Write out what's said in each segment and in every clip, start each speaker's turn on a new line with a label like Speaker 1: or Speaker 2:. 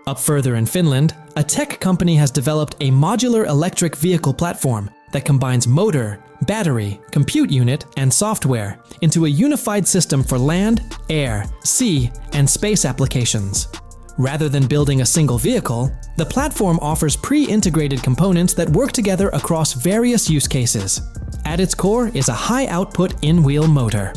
Speaker 1: Up further in Finland, a tech company has developed a modular electric vehicle platform that combines motor, battery, compute unit, and software into a unified system for land, air, sea, and space applications. Rather than building a single vehicle, the platform offers pre-integrated components that work together across various use cases. At its core is a high-output in-wheel motor.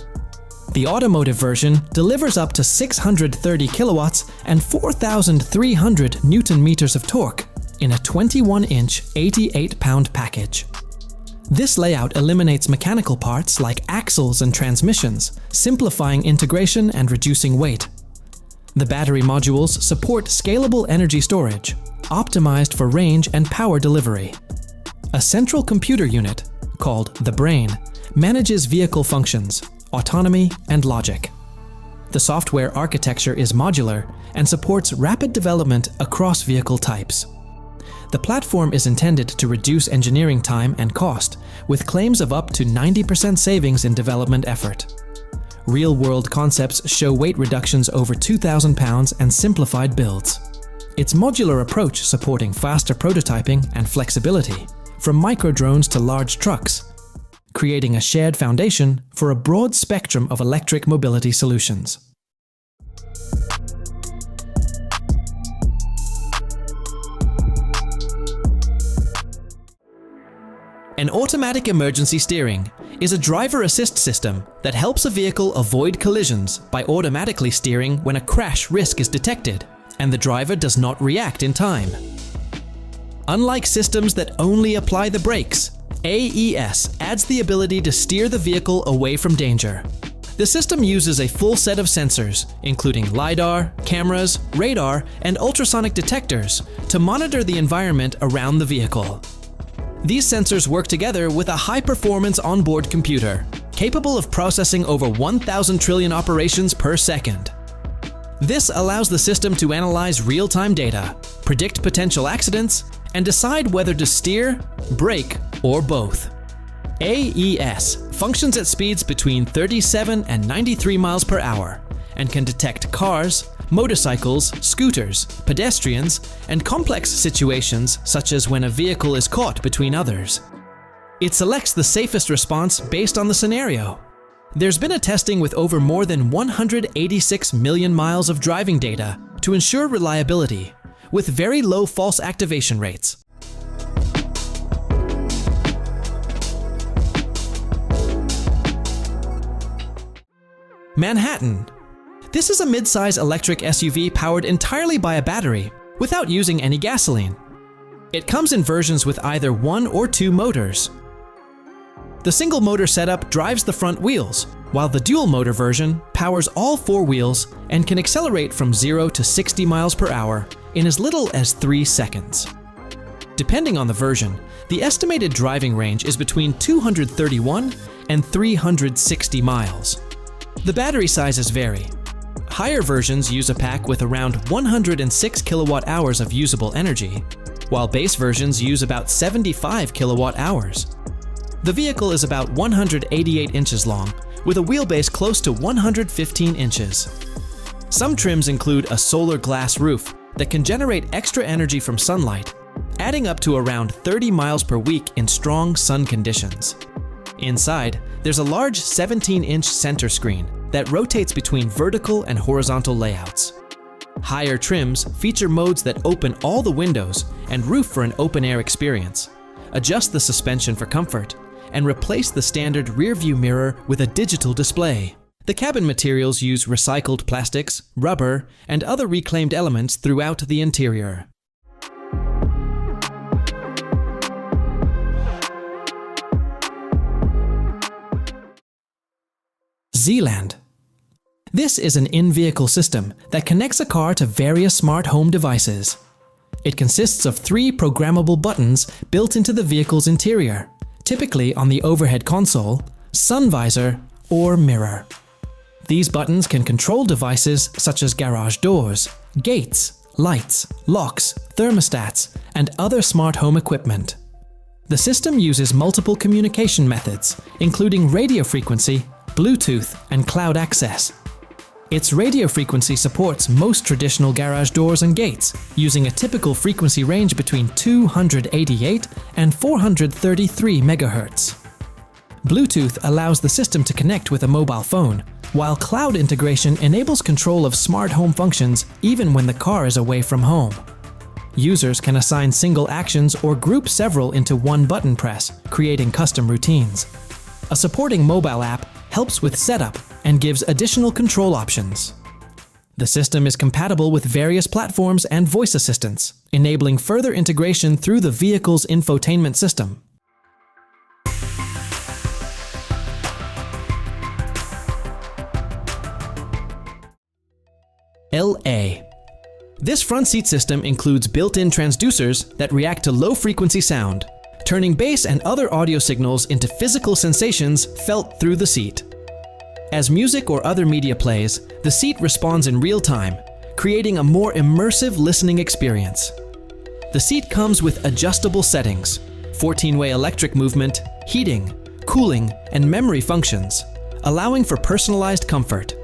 Speaker 1: The automotive version delivers up to 630 kilowatts and 4,300 Newton-meters of torque in a 21-inch, 88-pound package. This layout eliminates mechanical parts like axles and transmissions, simplifying integration and reducing weight. The battery modules support scalable energy storage, optimized for range and power delivery. A central computer unit, called the brain, manages vehicle functions, autonomy, and logic. The software architecture is modular and supports rapid development across vehicle types. The platform is intended to reduce engineering time and cost, with claims of up to 90% savings in development effort. Real-world concepts show weight reductions over 2,000 pounds and simplified builds. Its modular approach supporting faster prototyping and flexibility, from micro-drones to large trucks, creating a shared foundation for a broad spectrum of electric mobility solutions. An automatic emergency steering is a driver assist system that helps a vehicle avoid collisions by automatically steering when a crash risk is detected and the driver does not react in time. Unlike systems that only apply the brakes, AES adds the ability to steer the vehicle away from danger. The system uses a full set of sensors, including LiDAR, cameras, radar, and ultrasonic detectors, to monitor the environment around the vehicle. These sensors work together with a high-performance onboard computer, capable of processing over 1,000 trillion operations per second. This allows the system to analyze real-time data, predict potential accidents, and decide whether to steer, brake, or both. AES functions at speeds between 37 and 93 miles per hour and can detect cars, motorcycles, scooters, pedestrians, and complex situations such as when a vehicle is caught between others. It selects the safest response based on the scenario. There's been a testing with over more than 186 million miles of driving data to ensure reliability, with very low false activation rates. Manhattan. This is a mid-size electric SUV powered entirely by a battery, without using any gasoline. It comes in versions with either 1 or 2 motors. The single motor setup drives the front wheels, while the dual motor version powers all 4 wheels and can accelerate from 0 to 60 miles per hour in as little as 3 seconds. Depending on the version, the estimated driving range is between 231 and 360 miles. The battery sizes vary. Higher versions use a pack with around 106 kilowatt hours of usable energy, while base versions use about 75 kilowatt hours. The vehicle is about 188 inches long, with a wheelbase close to 115 inches. Some trims include a solar glass roof that can generate extra energy from sunlight, adding up to around 30 miles per week in strong sun conditions. Inside, there's a large 17-inch center screen that rotates between vertical and horizontal layouts. Higher trims feature modes that open all the windows and roof for an open-air experience, adjust the suspension for comfort, and replace the standard rear-view mirror with a digital display. The cabin materials use recycled plastics, rubber, and other reclaimed elements throughout the interior. Zealand. This is an in-vehicle system that connects a car to various smart home devices. It consists of 3 programmable buttons built into the vehicle's interior, typically on the overhead console, sun visor, or mirror. These buttons can control devices such as garage doors, gates, lights, locks, thermostats, and other smart home equipment. The system uses multiple communication methods, including radio frequency, Bluetooth, and cloud access. Its radio frequency supports most traditional garage doors and gates, using a typical frequency range between 288 and 433 MHz. Bluetooth allows the system to connect with a mobile phone, while cloud integration enables control of smart home functions even when the car is away from home. Users can assign single actions or group several into one button press, creating custom routines. A supporting mobile app helps with setup and gives additional control options. The system is compatible with various platforms and voice assistants, enabling further integration through the vehicle's infotainment system. LA. This front seat system includes built-in transducers that react to low-frequency sound, turning bass and other audio signals into physical sensations felt through the seat. As music or other media plays, the seat responds in real time, creating a more immersive listening experience. The seat comes with adjustable settings, 14-way electric movement, heating, cooling, and memory functions, allowing for personalized comfort.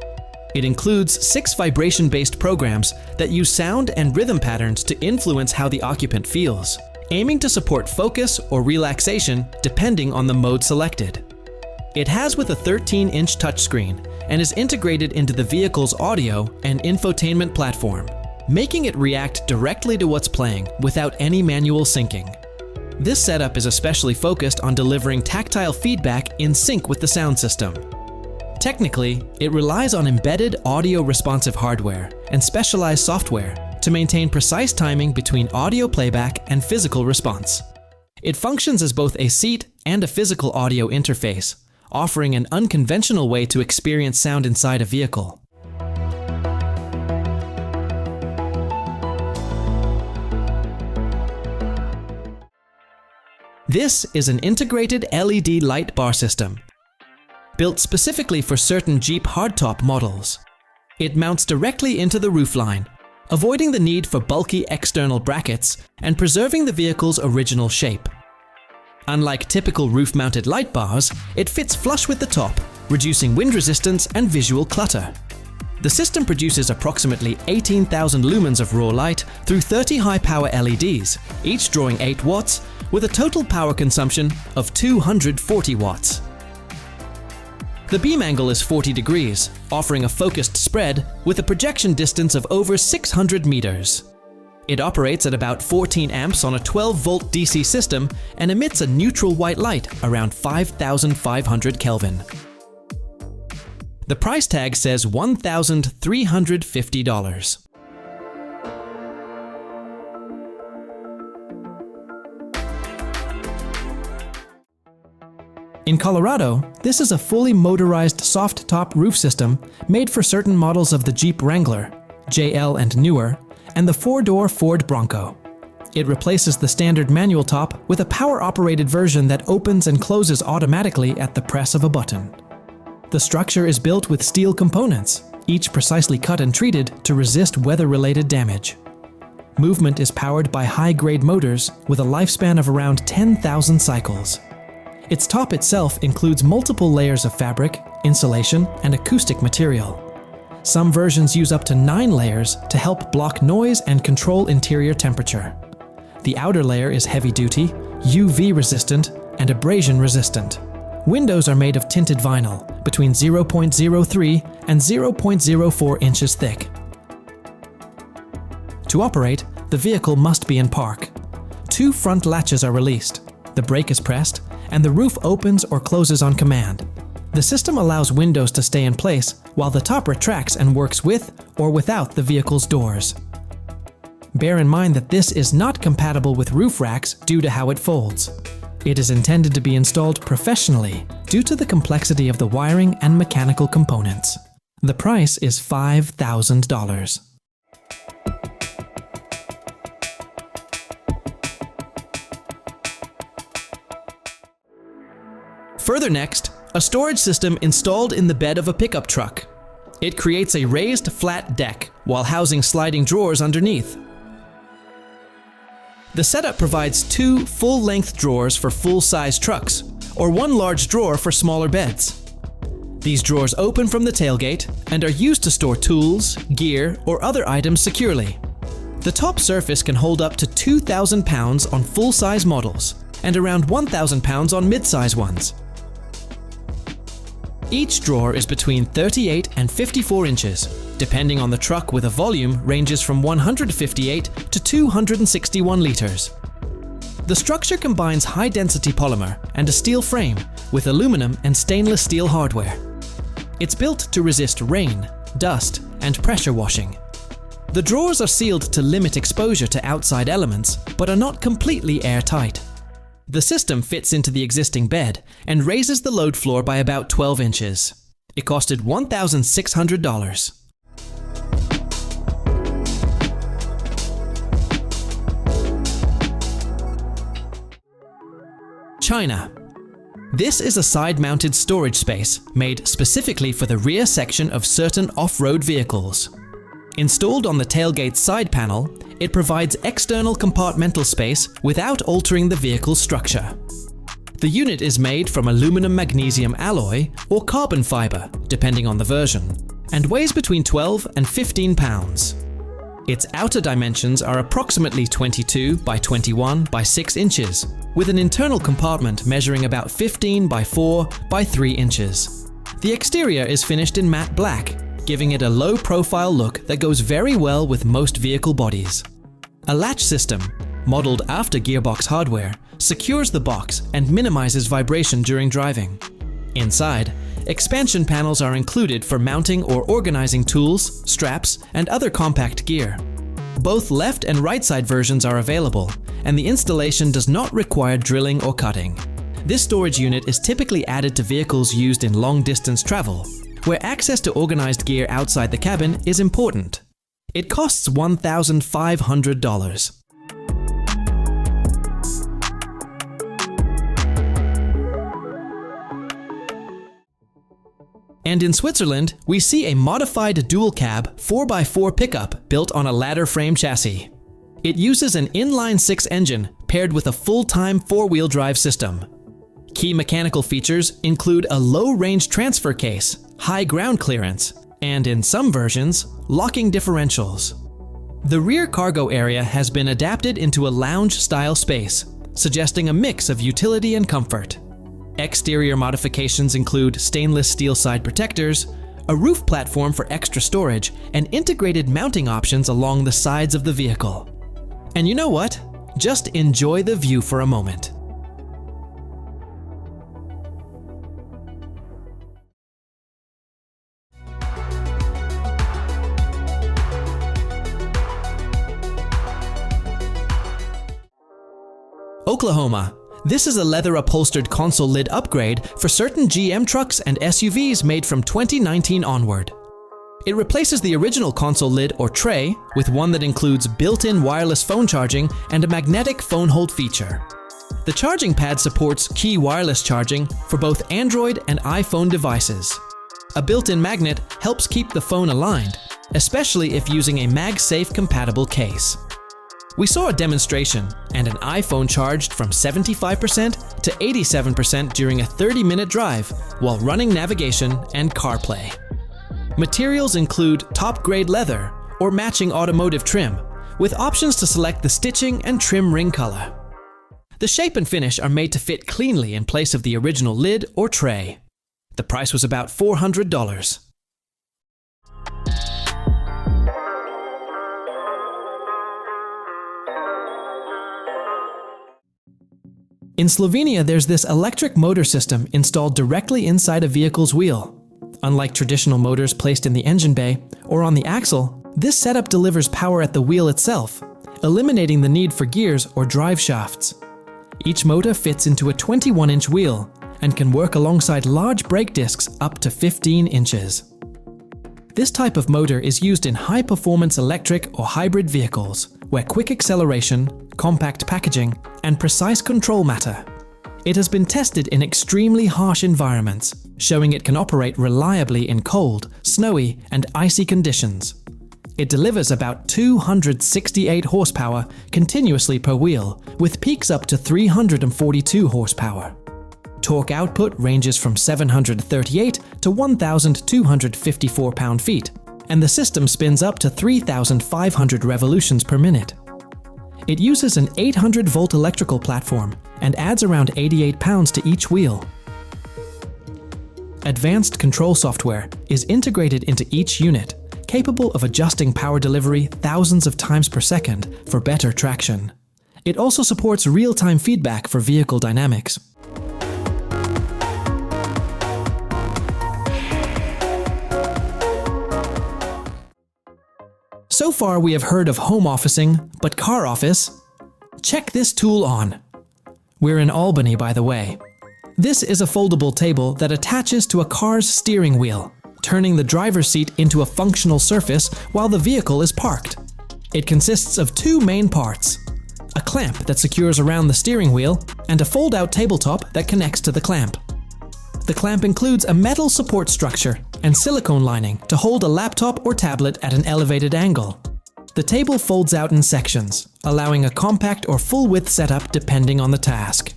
Speaker 1: It includes 6 vibration-based programs that use sound and rhythm patterns to influence how the occupant feels, aiming to support focus or relaxation depending on the mode selected. It has with a 13-inch touchscreen and is integrated into the vehicle's audio and infotainment platform, making it react directly to what's playing without any manual syncing. This setup is especially focused on delivering tactile feedback in sync with the sound system. Technically, it relies on embedded audio-responsive hardware and specialized software to maintain precise timing between audio playback and physical response. It functions as both a seat and a physical audio interface, offering an unconventional way to experience sound inside a vehicle. This is an integrated LED light bar system, built specifically for certain Jeep hardtop models. It mounts directly into the roofline, avoiding the need for bulky external brackets and preserving the vehicle's original shape. Unlike typical roof-mounted light bars, it fits flush with the top, reducing wind resistance and visual clutter. The system produces approximately 18,000 lumens of raw light through 30 high-power LEDs, each drawing 8 watts, with a total power consumption of 240 watts. The beam angle is 40 degrees, offering a focused spread with a projection distance of over 600 meters. It operates at about 14 amps on a 12-volt DC system and emits a neutral white light around 5,500 Kelvin. The price tag says $1,350. In Colorado, this is a fully motorized soft-top roof system made for certain models of the Jeep Wrangler, JL and newer, and the 4-door Ford Bronco. It replaces the standard manual top with a power-operated version that opens and closes automatically at the press of a button. The structure is built with steel components, each precisely cut and treated to resist weather-related damage. Movement is powered by high-grade motors with a lifespan of around 10,000 cycles. Its top itself includes multiple layers of fabric, insulation, and acoustic material. Some versions use up to 9 layers to help block noise and control interior temperature. The outer layer is heavy-duty, UV-resistant, and abrasion-resistant. Windows are made of tinted vinyl, between 0.03 and 0.04 inches thick. To operate, the vehicle must be in park. 2 front latches are released, the brake is pressed, and the roof opens or closes on command. The system allows windows to stay in place while the top retracts and works with or without the vehicle's doors. Bear in mind that this is not compatible with roof racks due to how it folds. It is intended to be installed professionally due to the complexity of the wiring and mechanical components. The price is $5,000. Further next, a storage system installed in the bed of a pickup truck. It creates a raised flat deck while housing sliding drawers underneath. The setup provides 2 full-length drawers for full-size trucks, or 1 large drawer for smaller beds. These drawers open from the tailgate and are used to store tools, gear, or other items securely. The top surface can hold up to 2,000 pounds on full-size models and around 1,000 pounds on mid-size ones. Each drawer is between 38 and 54 inches, depending on the truck, with a volume ranges from 158 to 261 litres. The structure combines high-density polymer and a steel frame with aluminum and stainless steel hardware. It's built to resist rain, dust, and pressure washing. The drawers are sealed to limit exposure to outside elements, but are not completely airtight. The system fits into the existing bed and raises the load floor by about 12 inches. It costed $1,600. China. This is a side-mounted storage space made specifically for the rear section of certain off-road vehicles. Installed on the tailgate side panel, it provides external compartmental space without altering the vehicle's structure. The unit is made from aluminum magnesium alloy or carbon fiber, depending on the version, and weighs between 12 and 15 pounds. Its outer dimensions are approximately 22 by 21 by 6 inches, with an internal compartment measuring about 15 by 4 by 3 inches. The exterior is finished in matte black, giving it a low-profile look that goes very well with most vehicle bodies. A latch system, modeled after gearbox hardware, secures the box and minimizes vibration during driving. Inside, expansion panels are included for mounting or organizing tools, straps, and other compact gear. Both left and right side versions are available, and the installation does not require drilling or cutting. This storage unit is typically added to vehicles used in long-distance travel, where access to organized gear outside the cabin is important. It costs $1,500. And in Switzerland, we see a modified dual-cab 4x4 pickup built on a ladder frame chassis. It uses an inline-6 engine paired with a full-time four-wheel drive system. Key mechanical features include a low-range transfer case, high ground clearance, and in some versions, locking differentials. The rear cargo area has been adapted into a lounge-style space, suggesting a mix of utility and comfort. Exterior modifications include stainless steel side protectors, a roof platform for extra storage, and integrated mounting options along the sides of the vehicle. And you know what? Just enjoy the view for a moment. Oklahoma. This is a leather-upholstered console lid upgrade for certain GM trucks and SUVs made from 2019 onward. It replaces the original console lid or tray with one that includes built-in wireless phone charging and a magnetic phone hold feature. The charging pad supports key wireless charging for both Android and iPhone devices. A built-in magnet helps keep the phone aligned, especially if using a MagSafe compatible case. We saw a demonstration and an iPhone charged from 75% to 87% during a 30-minute drive while running navigation and CarPlay. Materials include top-grade leather or matching automotive trim, with options to select the stitching and trim ring color. The shape and finish are made to fit cleanly in place of the original lid or tray. The price was about $400. In Slovenia, there's this electric motor system installed directly inside a vehicle's wheel. Unlike traditional motors placed in the engine bay or on the axle, this setup delivers power at the wheel itself, eliminating the need for gears or drive shafts. Each motor fits into a 21-inch wheel and can work alongside large brake discs up to 15 inches. This type of motor is used in high-performance electric or hybrid vehicles, where quick acceleration, compact packaging, and precise control matter. It has been tested in extremely harsh environments, showing it can operate reliably in cold, snowy, and icy conditions. It delivers about 268 horsepower continuously per wheel, with peaks up to 342 horsepower. Torque output ranges from 738 to 1,254 pound-feet, and the system spins up to 3,500 revolutions per minute. It uses an 800-volt electrical platform and adds around 88 pounds to each wheel. Advanced control software is integrated into each unit, capable of adjusting power delivery thousands of times per second for better traction. It also supports real-time feedback for vehicle dynamics. So far we have heard of home officing, but car office? Check this tool on. We're in Albany, by the way. This is a foldable table that attaches to a car's steering wheel, turning the driver's seat into a functional surface while the vehicle is parked. It consists of two main parts: a clamp that secures around the steering wheel, and a fold-out tabletop that connects to the clamp. The clamp includes a metal support structure and silicone lining to hold a laptop or tablet at an elevated angle. The table folds out in sections, allowing a compact or full-width setup depending on the task.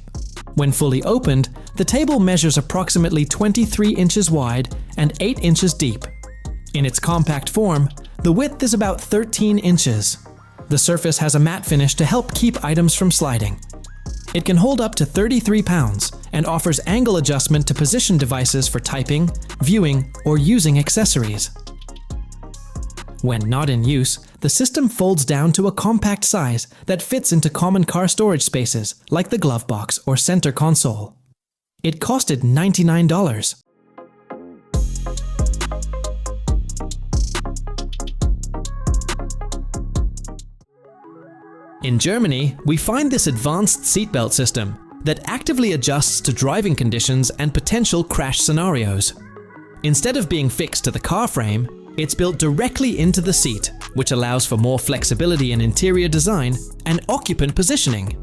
Speaker 1: When fully opened, the table measures approximately 23 inches wide and 8 inches deep. In its compact form, the width is about 13 inches. The surface has a matte finish to help keep items from sliding. It can hold up to 33 pounds and offers angle adjustment to position devices for typing, viewing, or using accessories. When not in use, the system folds down to a compact size that fits into common car storage spaces like the glove box or center console. It costed $99. In Germany, we find this advanced seatbelt system that actively adjusts to driving conditions and potential crash scenarios. Instead of being fixed to the car frame, it's built directly into the seat, which allows for more flexibility in interior design and occupant positioning.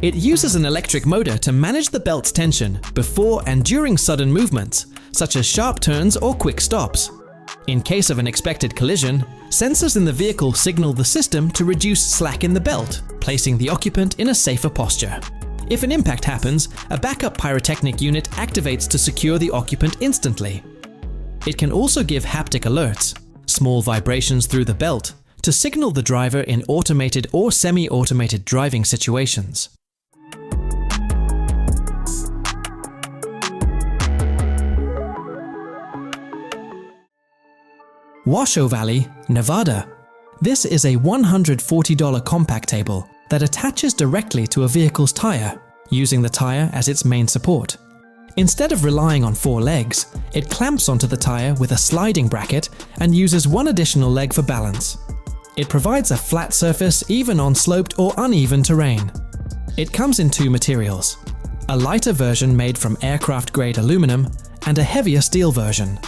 Speaker 1: It uses an electric motor to manage the belt's tension before and during sudden movements, such as sharp turns or quick stops. In case of an expected collision, sensors in the vehicle signal the system to reduce slack in the belt, placing the occupant in a safer posture. If an impact happens, a backup pyrotechnic unit activates to secure the occupant instantly. It can also give haptic alerts, small vibrations through the belt, to signal the driver in automated or semi-automated driving situations. Washoe Valley, Nevada. This is a $140 compact table that attaches directly to a vehicle's tire, using the tire as its main support. Instead of relying on 4 legs, it clamps onto the tire with a sliding bracket and uses one additional leg for balance. It provides a flat surface even on sloped or uneven terrain. It comes in 2 materials: a lighter version made from aircraft-grade aluminum and a heavier steel version.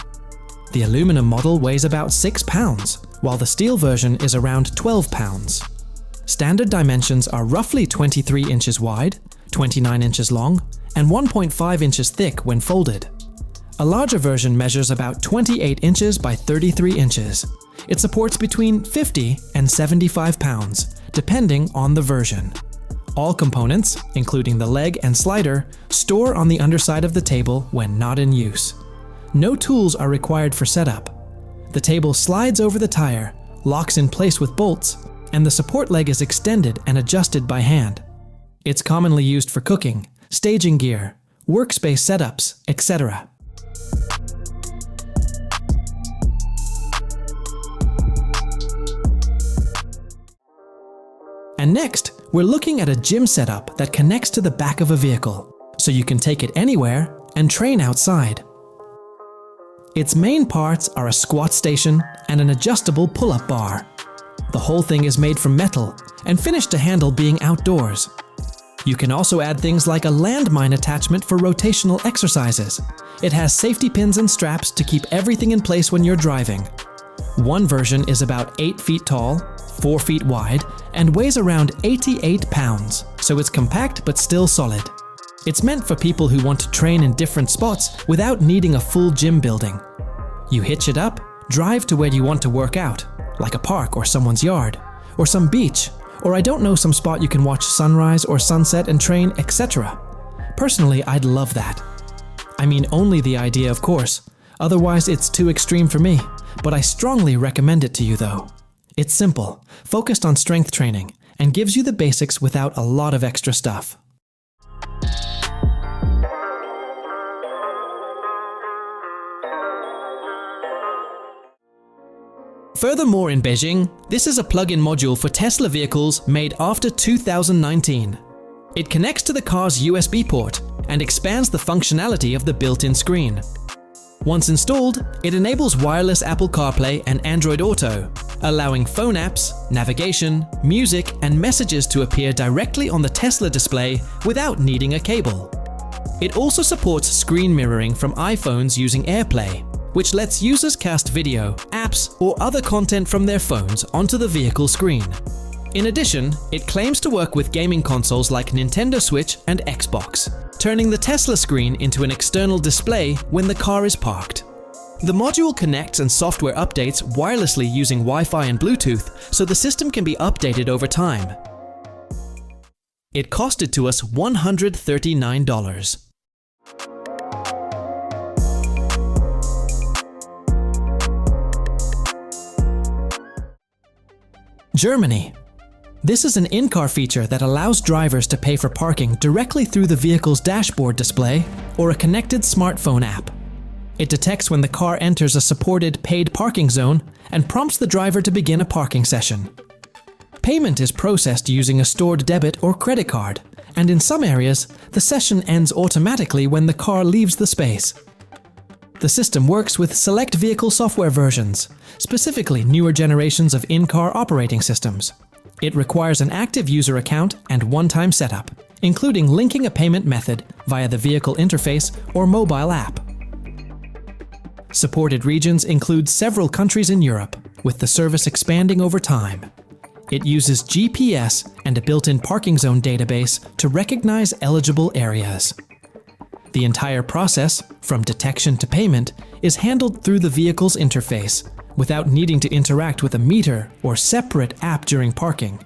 Speaker 1: The aluminum model weighs about 6 pounds, while the steel version is around 12 pounds. Standard dimensions are roughly 23 inches wide, 29 inches long, and 1.5 inches thick when folded. A larger version measures about 28 inches by 33 inches. It supports between 50 and 75 pounds, depending on the version. All components, including the leg and slider, store on the underside of the table when not in use. No tools are required for setup. The table slides over the tire, locks in place with bolts, and the support leg is extended and adjusted by hand. It's commonly used for cooking, staging gear, workspace setups, etc. And next, we're looking at a gym setup that connects to the back of a vehicle, so you can take it anywhere and train outside. Its main parts are a squat station and an adjustable pull-up bar. The whole thing is made from metal and finished to handle being outdoors. You can also add things like a landmine attachment for rotational exercises. It has safety pins and straps to keep everything in place when you're driving. One version is about 8 feet tall, 4 feet wide, and weighs around 88 pounds, so it's compact but still solid. It's meant for people who want to train in different spots without needing a full gym building. You hitch it up, drive to where you want to work out, like a park or someone's yard, or some beach, or I don't know, some spot you can watch sunrise or sunset and train, etc. Personally, I'd love that. I mean only the idea, of course. Otherwise, it's too extreme for me. But I strongly recommend it to you though. It's simple, focused on strength training, and gives you the basics without a lot of extra stuff. Furthermore, in Beijing, this is a plug-in module for Tesla vehicles made after 2019. It connects to the car's USB port and expands the functionality of the built-in screen. Once installed, it enables wireless Apple CarPlay and Android Auto, allowing phone apps, navigation, music, and messages to appear directly on the Tesla display without needing a cable. It also supports screen mirroring from iPhones using AirPlay, which lets users cast video, apps, or other content from their phones onto the vehicle screen. In addition, it claims to work with gaming consoles like Nintendo Switch and Xbox, turning the Tesla screen into an external display when the car is parked. The module connects and software updates wirelessly using Wi-Fi and Bluetooth, so the system can be updated over time. It costed to us $139. Germany. This is an in-car feature that allows drivers to pay for parking directly through the vehicle's dashboard display or a connected smartphone app. It detects when the car enters a supported paid parking zone and prompts the driver to begin a parking session. Payment is processed using a stored debit or credit card, and in some areas, the session ends automatically when the car leaves the space. The system works with select vehicle software versions, specifically newer generations of in-car operating systems. It requires an active user account and one-time setup, including linking a payment method via the vehicle interface or mobile app. Supported regions include several countries in Europe, with the service expanding over time. It uses GPS and a built-in parking zone database to recognize eligible areas. The entire process, from detection to payment, is handled through the vehicle's interface, without needing to interact with a meter or separate app during parking.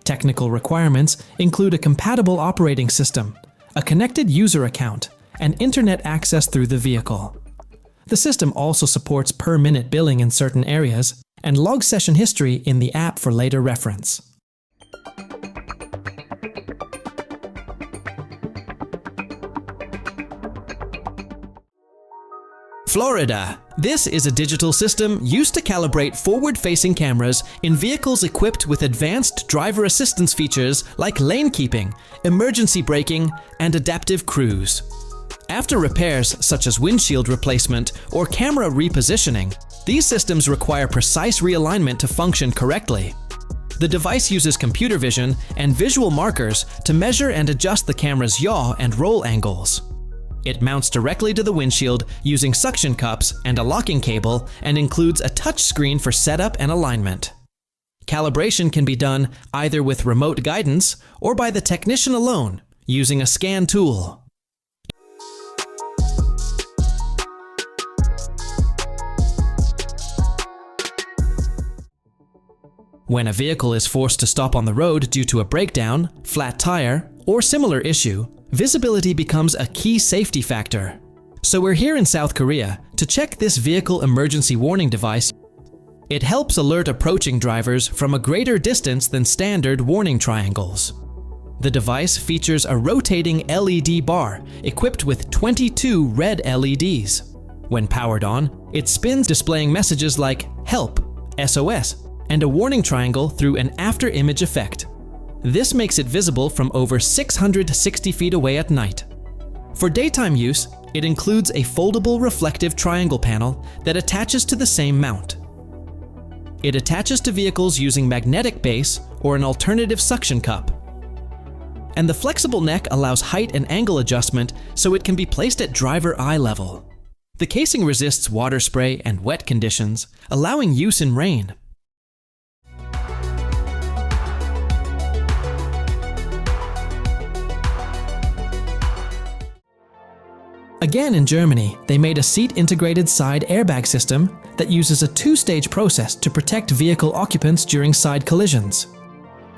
Speaker 1: Technical requirements include a compatible operating system, a connected user account, and internet access through the vehicle. The system also supports per-minute billing in certain areas and logs session history in the app for later reference. Florida. This is a digital system used to calibrate forward-facing cameras in vehicles equipped with advanced driver assistance features like lane keeping, emergency braking, and adaptive cruise. After repairs such as windshield replacement or camera repositioning, these systems require precise realignment to function correctly. The device uses computer vision and visual markers to measure and adjust the camera's yaw and roll angles. It mounts directly to the windshield using suction cups and a locking cable and includes a touch screen for setup and alignment. Calibration can be done either with remote guidance or by the technician alone using a scan tool. When a vehicle is forced to stop on the road due to a breakdown, flat tire, or similar issue, visibility becomes a key safety factor. So we're here in South Korea to check this vehicle emergency warning device. It helps alert approaching drivers from a greater distance than standard warning triangles. The device features a rotating LED bar equipped with 22 red LEDs. When powered on, it spins displaying messages like "Help," SOS, and a warning triangle through an after-image effect. This makes it visible from over 660 feet away at night. For daytime use, it includes a foldable reflective triangle panel that attaches to the same mount. It attaches to vehicles using magnetic base or an alternative suction cup. And the flexible neck allows height and angle adjustment so it can be placed at driver eye level. The casing resists water spray and wet conditions, allowing use in rain. Again in Germany, they made a seat-integrated side airbag system that uses a two-stage process to protect vehicle occupants during side collisions.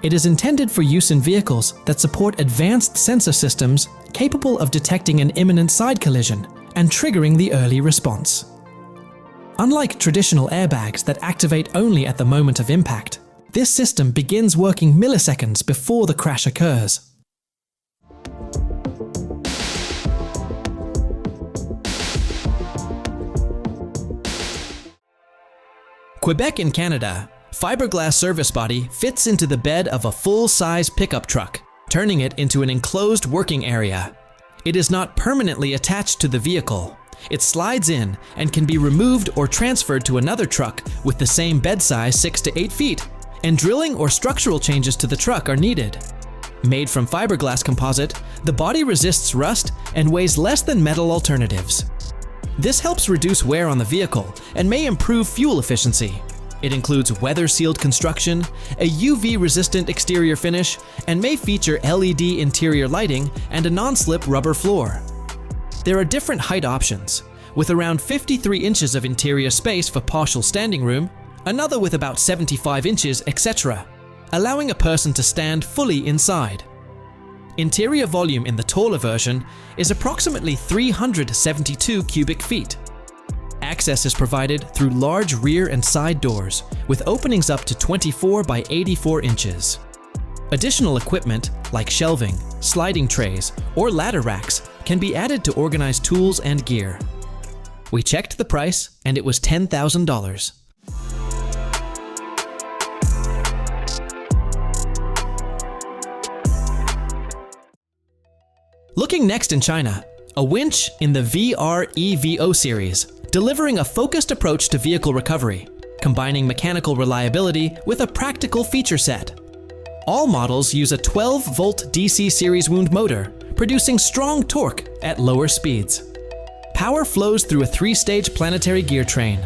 Speaker 1: It is intended for use in vehicles that support advanced sensor systems capable of detecting an imminent side collision and triggering the early response. Unlike traditional airbags that activate only at the moment of impact, this system begins working milliseconds before the crash occurs. Quebec in Canada, fiberglass service body fits into the bed of a full-size pickup truck, turning it into an enclosed working area. It is not permanently attached to the vehicle. It slides in and can be removed or transferred to another truck with the same bed size 6 to 8 feet, and drilling or structural changes to the truck are needed. Made from fiberglass composite, the body resists rust and weighs less than metal alternatives. This helps reduce wear on the vehicle and may improve fuel efficiency. It includes weather-sealed construction, a UV-resistant exterior finish, and may feature LED interior lighting and a non-slip rubber floor. There are different height options, with around 53 inches of interior space for partial standing room, another with about 75 inches, etc., allowing a person to stand fully inside. Interior volume in the taller version is approximately 372 cubic feet. Access is provided through large rear and side doors, with openings up to 24 by 84 inches. Additional equipment, like shelving, sliding trays, or ladder racks, can be added to organize tools and gear. We checked the price, and it was $10,000. Looking next in China, a winch in the VR-EVO series, delivering a focused approach to vehicle recovery, combining mechanical reliability with a practical feature set. All models use a 12-volt DC series wound motor, producing strong torque at lower speeds. Power flows through a 3-stage planetary gear train.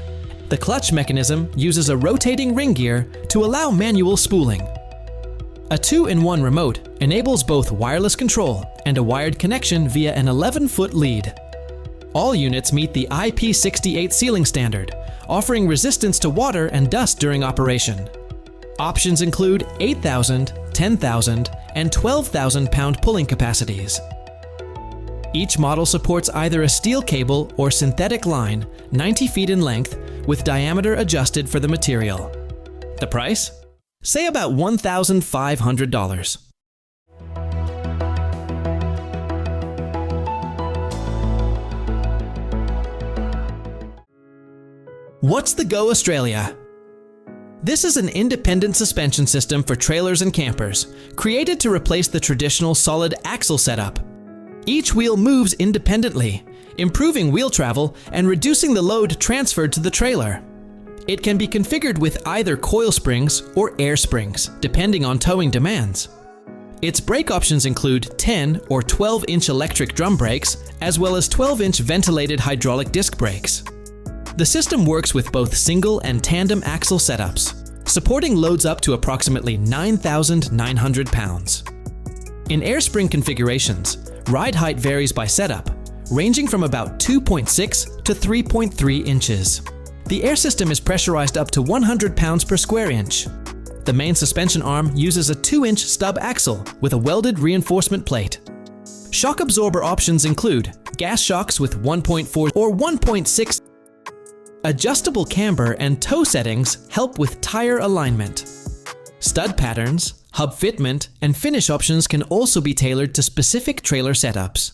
Speaker 1: The clutch mechanism uses a rotating ring gear to allow manual spooling. A 2-in-1 remote enables both wireless control and a wired connection via an 11-foot lead. All units meet the IP68 sealing standard, offering resistance to water and dust during operation. Options include 8,000, 10,000, and 12,000 pound pulling capacities. Each model supports either a steel cable or synthetic line 90 feet in length with diameter adjusted for the material. The price? Say about $1,500. What's the Go Australia? This is an independent suspension system for trailers and campers, created to replace the traditional solid axle setup. Each wheel moves independently, improving wheel travel and reducing the load transferred to the trailer. It can be configured with either coil springs or air springs, depending on towing demands. Its brake options include 10 or 12-inch electric drum brakes, as well as 12-inch ventilated hydraulic disc brakes. The system works with both single and tandem axle setups, supporting loads up to approximately 9,900 pounds. In air spring configurations, ride height varies by setup, ranging from about 2.6 to 3.3 inches. The air system is pressurized up to 100 pounds per square inch. The main suspension arm uses a 2-inch stub axle with a welded reinforcement plate. Shock absorber options include gas shocks with 1.4 or 1.6. Adjustable camber and toe settings help with tire alignment. Stud patterns, hub fitment, and finish options can also be tailored to specific trailer setups.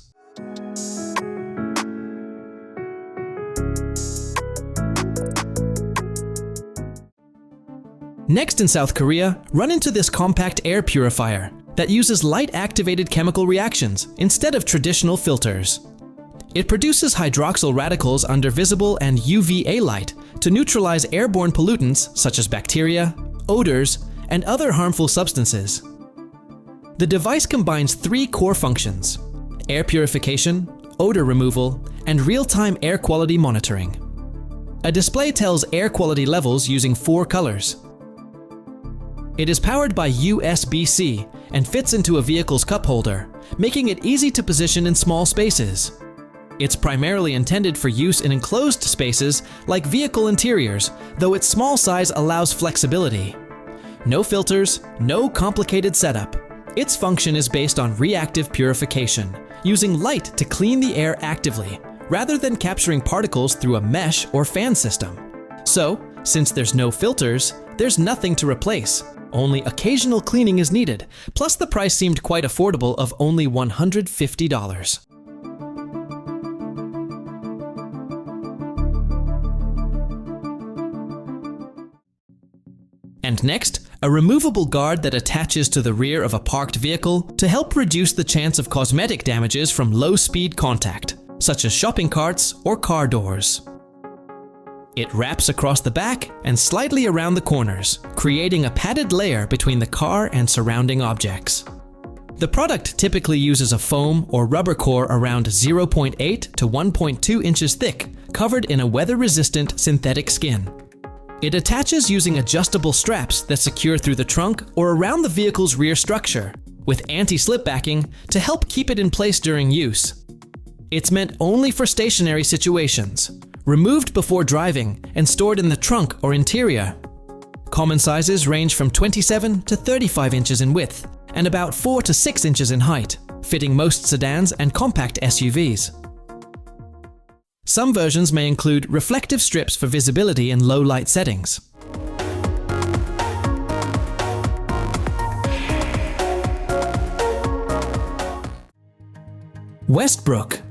Speaker 1: Next in South Korea, run into this compact air purifier that uses light-activated chemical reactions instead of traditional filters. It produces hydroxyl radicals under visible and UVA light to neutralize airborne pollutants such as bacteria, odors, and other harmful substances. The device combines 3 core functions: air purification, odor removal, and real-time air quality monitoring. A display tells air quality levels using 4 colors. It is powered by USB-C and fits into a vehicle's cup holder, making it easy to position in small spaces. It's primarily intended for use in enclosed spaces like vehicle interiors, though its small size allows flexibility. No filters, no complicated setup. Its function is based on reactive purification, using light to clean the air actively, rather than capturing particles through a mesh or fan system. So, since there's no filters, there's nothing to replace. Only occasional cleaning is needed, plus the price seemed quite affordable of only $150. And next, a removable guard that attaches to the rear of a parked vehicle to help reduce the chance of cosmetic damages from low-speed contact, such as shopping carts or car doors. It wraps across the back and slightly around the corners, creating a padded layer between the car and surrounding objects. The product typically uses a foam or rubber core around 0.8 to 1.2 inches thick, covered in a weather-resistant synthetic skin. It attaches using adjustable straps that secure through the trunk or around the vehicle's rear structure, with anti-slip backing to help keep it in place during use. It's meant only for stationary situations, removed before driving and stored in the trunk or interior. Common sizes range from 27 to 35 inches in width and about 4 to 6 inches in height, fitting most sedans and compact SUVs. Some versions may include reflective strips for visibility in low light settings. Westbrook.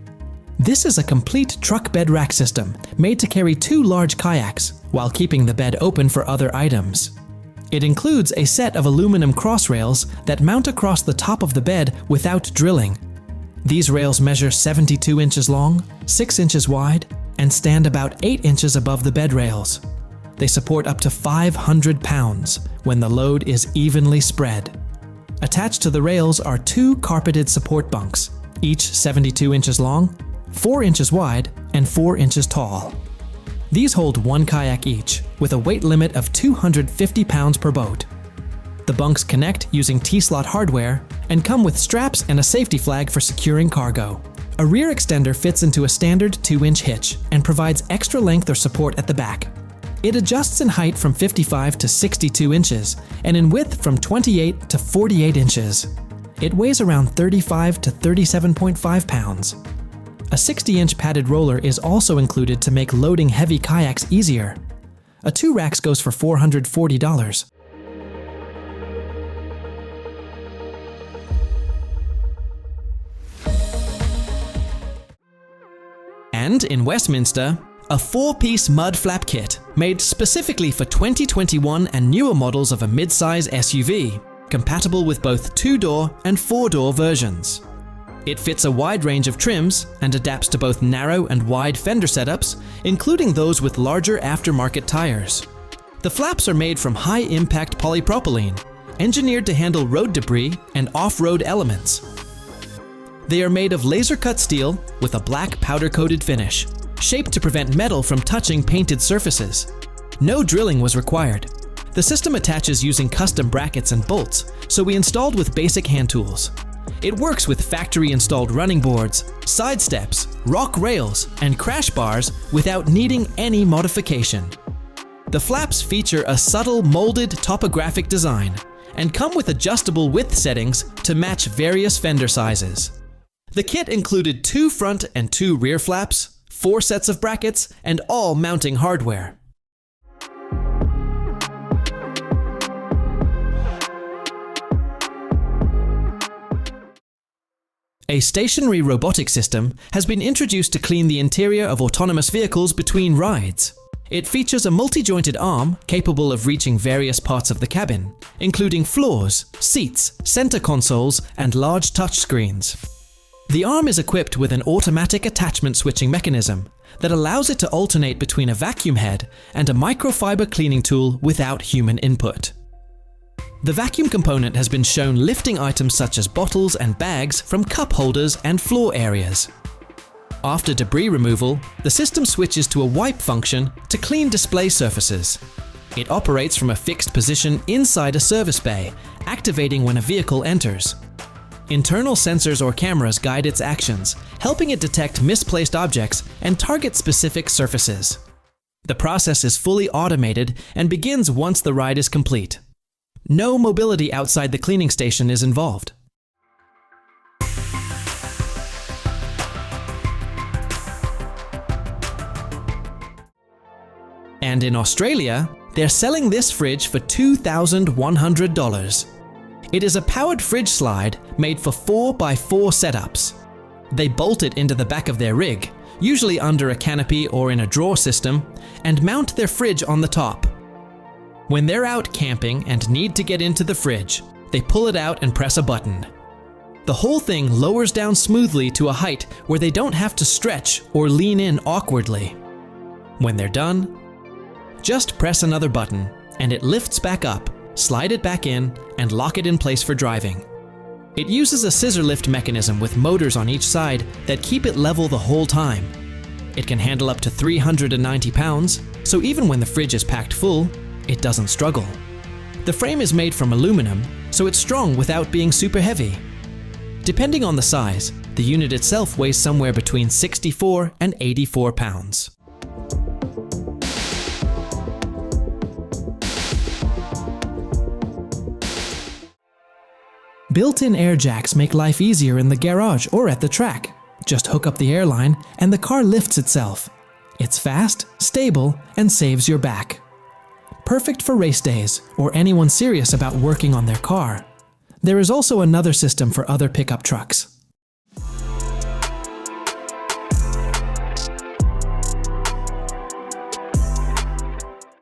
Speaker 1: This is a complete truck bed rack system made to carry 2 large kayaks while keeping the bed open for other items. It includes a set of aluminum cross rails that mount across the top of the bed without drilling. These rails measure 72 inches long, 6 inches wide, and stand about 8 inches above the bed rails. They support up to 500 pounds when the load is evenly spread. Attached to the rails are 2 carpeted support bunks, each 72 inches long, 4 inches wide, and 4 inches tall. These hold 1 kayak each, with a weight limit of 250 pounds per boat. The bunks connect using T-slot hardware and come with straps and a safety flag for securing cargo. A rear extender fits into a standard 2-inch hitch and provides extra length or support at the back. It adjusts in height from 55 to 62 inches and in width from 28 to 48 inches. It weighs around 35 to 37.5 pounds. A 60-inch padded roller is also included to make loading heavy kayaks easier. A 2 racks goes for $440. And in Westminster, a 4-piece mud flap kit made specifically for 2021 and newer models of a mid-size SUV, compatible with both 2-door and 4-door versions. It fits a wide range of trims and adapts to both narrow and wide fender setups, including those with larger aftermarket tires. The flaps are made from high-impact polypropylene, engineered to handle road debris and off-road elements. They are made of laser-cut steel with a black powder-coated finish, shaped to prevent metal from touching painted surfaces. No drilling was required. The system attaches using custom brackets and bolts, so we installed with basic hand tools. It works with factory-installed running boards, side steps, rock rails, and crash bars without needing any modification. The flaps feature a subtle molded topographic design and come with adjustable width settings to match various fender sizes. The kit included 2 front and 2 rear flaps, 4 sets of brackets, and all mounting hardware. A stationary robotic system has been introduced to clean the interior of autonomous vehicles between rides. It features a multi-jointed arm capable of reaching various parts of the cabin, including floors, seats, center consoles, and large touchscreens. The arm is equipped with an automatic attachment switching mechanism that allows it to alternate between a vacuum head and a microfiber cleaning tool without human input. The vacuum component has been shown lifting items such as bottles and bags from cup holders and floor areas. After debris removal, the system switches to a wipe function to clean display surfaces. It operates from a fixed position inside a service bay, activating when a vehicle enters. Internal sensors or cameras guide its actions, helping it detect misplaced objects and target specific surfaces. The process is fully automated and begins once the ride is complete. No mobility outside the cleaning station is involved. And in Australia, they're selling this fridge for $2,100. It is a powered fridge slide made for 4x4 setups. They bolt it into the back of their rig, usually under a canopy or in a drawer system, and mount their fridge on the top. When they're out camping and need to get into the fridge, they pull it out and press a button. The whole thing lowers down smoothly to a height where they don't have to stretch or lean in awkwardly. When they're done, just press another button and it lifts back up, slide it back in, and lock it in place for driving. It uses a scissor lift mechanism with motors on each side that keep it level the whole time. It can handle up to 390 pounds, so even when the fridge is packed full, it doesn't struggle. The frame is made from aluminum, so it's strong without being super heavy. Depending on the size, the unit itself weighs somewhere between 64 and 84 pounds. Built-in airjacks make life easier in the garage or at the track. Just hook up the airline and the car lifts itself. It's fast, stable, and saves your back. Perfect for race days or anyone serious about working on their car. There is also another system for other pickup trucks.